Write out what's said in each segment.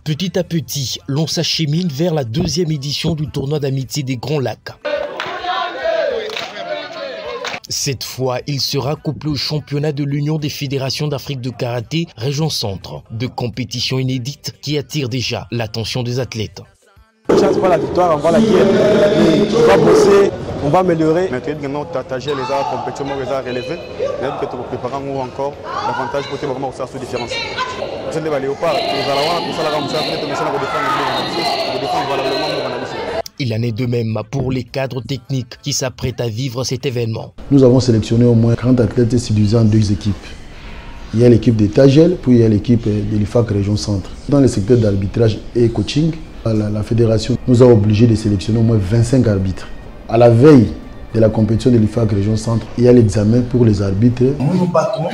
Petit à petit, l'on s'achemine vers la deuxième édition du tournoi d'amitié des Grands Lacs. Cette fois, il sera couplé au championnat de l'Union des fédérations d'Afrique de karaté région centre, de compétitions inédites qui attirent déjà l'attention des athlètes. C'est pas la victoire, on va la gagner. On va bosser, on va améliorer. Maintenant, partager les arts, compétitions, les arts relevés. Même que tu prépares ou encore davantage pour te vraiment faire cette différence. C'est le léopard, nous allons tout ça, nous allons défendre valablement mon analyse. Il en est de même pour les cadres techniques qui s'apprêtent à vivre cet événement. Nous avons sélectionné au moins 40 athlètes divisés en deux équipes. Il y a l'équipe de Tagel, puis il y a l'équipe de l'IFAC Région Centre. Dans le secteur d'arbitrage et coaching, la fédération nous a obligés de sélectionner au moins 25 arbitres. À la veille de la compétition de l'IFAC Région Centre, il y a l'examen pour les arbitres. Nous battons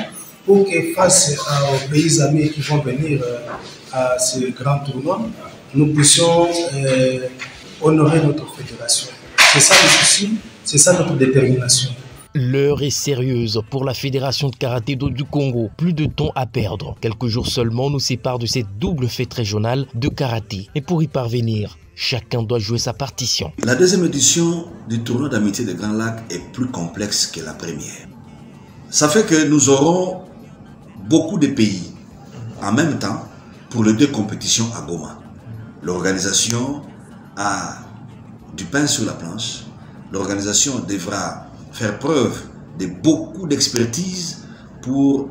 pour que face aux pays amis qui vont venir à ce grand tournoi, nous puissions honorer notre fédération. C'est ça le souci, c'est ça notre détermination. L'heure est sérieuse pour la Fédération de karaté du Congo. Plus de temps à perdre. Quelques jours seulement nous séparent de cette double fête régionale de karaté. Et pour y parvenir, chacun doit jouer sa partition. La deuxième édition du tournoi d'amitié des Grands Lacs est plus complexe que la première. Ça fait que nous aurons beaucoup de pays en même temps pour les deux compétitions à Goma. L'organisation a du pain sur la planche. L'organisation devra faire preuve de beaucoup d'expertise pour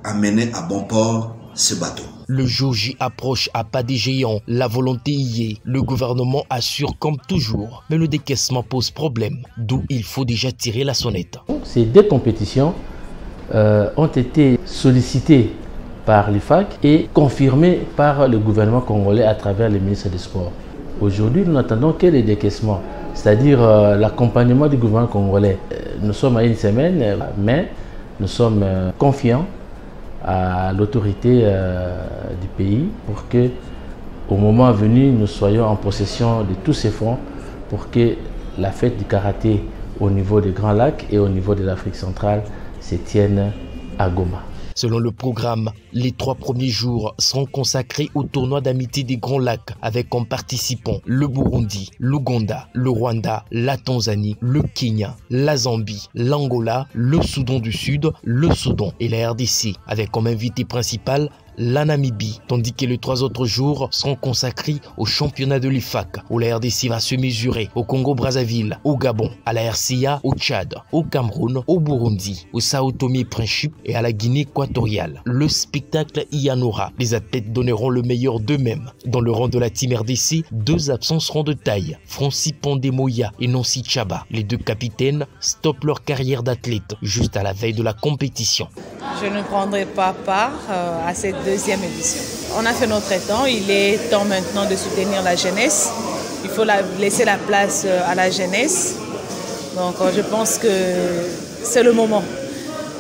amener à bon port ce bateau. Le jour J approche à pas des géants. La volonté y est. Le gouvernement assure comme toujours. Mais le décaissement pose problème. D'où il faut déjà tirer la sonnette. Ces deux compétitions ont été sollicitées par l'IFAC et confirmées par le gouvernement congolais à travers le ministre des Sports. Aujourd'hui, nous n'attendons que les décaissements, c'est-à-dire l'accompagnement du gouvernement congolais. Nous sommes à une semaine, mais nous sommes confiants à l'autorité du pays pour que, au moment venu, nous soyons en possession de tous ces fonds pour que la fête du karaté au niveau des Grands Lacs et au niveau de l'Afrique centrale se tienne à Goma. Selon le programme, les 3 premiers jours seront consacrés au tournoi d'amitié des Grands Lacs avec comme participants le Burundi, l'Ouganda, le Rwanda, la Tanzanie, le Kenya, la Zambie, l'Angola, le Soudan du Sud, le Soudan et la RDC avec comme invité principal la Namibie, tandis que les 3 autres jours seront consacrés au championnat de l'IFAC, où la RDC va se mesurer au Congo-Brazzaville, au Gabon, à la RCA, au Tchad, au Cameroun, au Burundi, au Sao Tomé-Principe et à la Guinée équatoriale. Le spectacle y en aura. Les athlètes donneront le meilleur d'eux-mêmes. Dans le rang de la team RDC, 2 absents seront de taille, Francis Pandemoya et Nancy Chaba. Les 2 capitaines stoppent leur carrière d'athlète juste à la veille de la compétition. Je ne prendrai pas part à cette deuxième édition. On a fait notre temps, il est temps maintenant de soutenir la jeunesse. Il faut laisser la place à la jeunesse. Donc je pense que c'est le moment.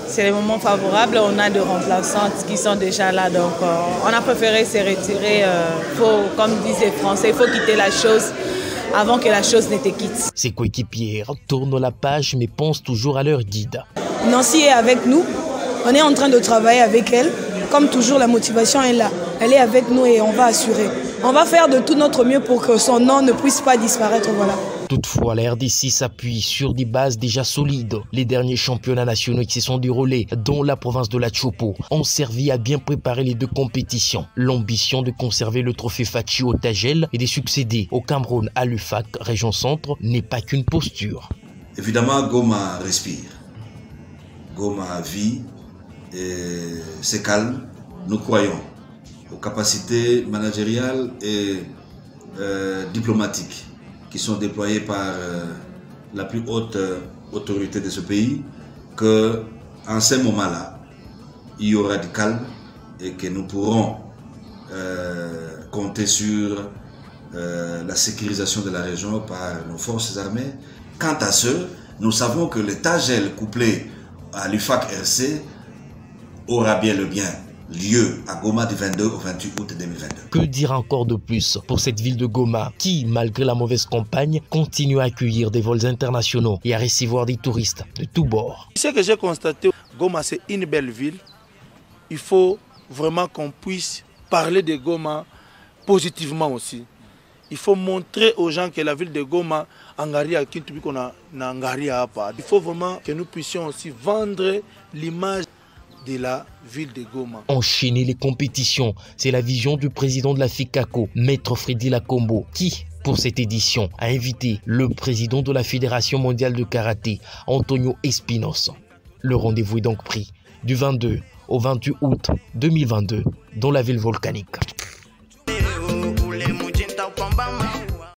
C'est le moment favorable. On a 2 remplaçantes qui sont déjà là. Donc on a préféré se retirer. Comme disent les Français, il faut quitter la chose avant que la chose ne te quitte. Ses coéquipiers tournent la page mais pensent toujours à leur guide. Nancy est avec nous. On est en train de travailler avec elle. Comme toujours, la motivation est là. Elle est avec nous et on va assurer. On va faire de tout notre mieux pour que son nom ne puisse pas disparaître. Voilà. Toutefois, la RDC s'appuie sur des bases déjà solides. Les derniers championnats nationaux qui se sont déroulés, dont la province de la Chopo, ont servi à bien préparer les 2 compétitions. L'ambition de conserver le trophée Fachi au Tagel et de succéder au Cameroun à l'UFAC, région centre, n'est pas qu'une posture. Évidemment, Goma respire. Goma vit. Et c'est calme. Nous croyons aux capacités managériales et diplomatiques qui sont déployées par la plus haute autorité de ce pays, qu'en ces moments-là, il y aura du calme et que nous pourrons compter sur la sécurisation de la région par nos forces armées. Quant à ce, nous savons que le Tagel couplé à l'UFAC RC aura bien le bien lieu à Goma du 22 au 28 août 2022. Que dire encore de plus pour cette ville de Goma qui, malgré la mauvaise campagne, continue à accueillir des vols internationaux et à recevoir des touristes de tous bords? Ce que j'ai constaté, Goma c'est une belle ville. Il faut vraiment qu'on puisse parler de Goma positivement aussi. Il faut montrer aux gens que la ville de Goma, il faut vraiment que nous puissions aussi vendre l'image de la ville de Goma. Enchaîner les compétitions, c'est la vision du président de la FICACO, Maître Freddy Lacombo, qui, pour cette édition, a invité le président de la Fédération mondiale de karaté, Antonio Espinosa. Le rendez-vous est donc pris du 22 au 28 août 2022 dans la ville volcanique.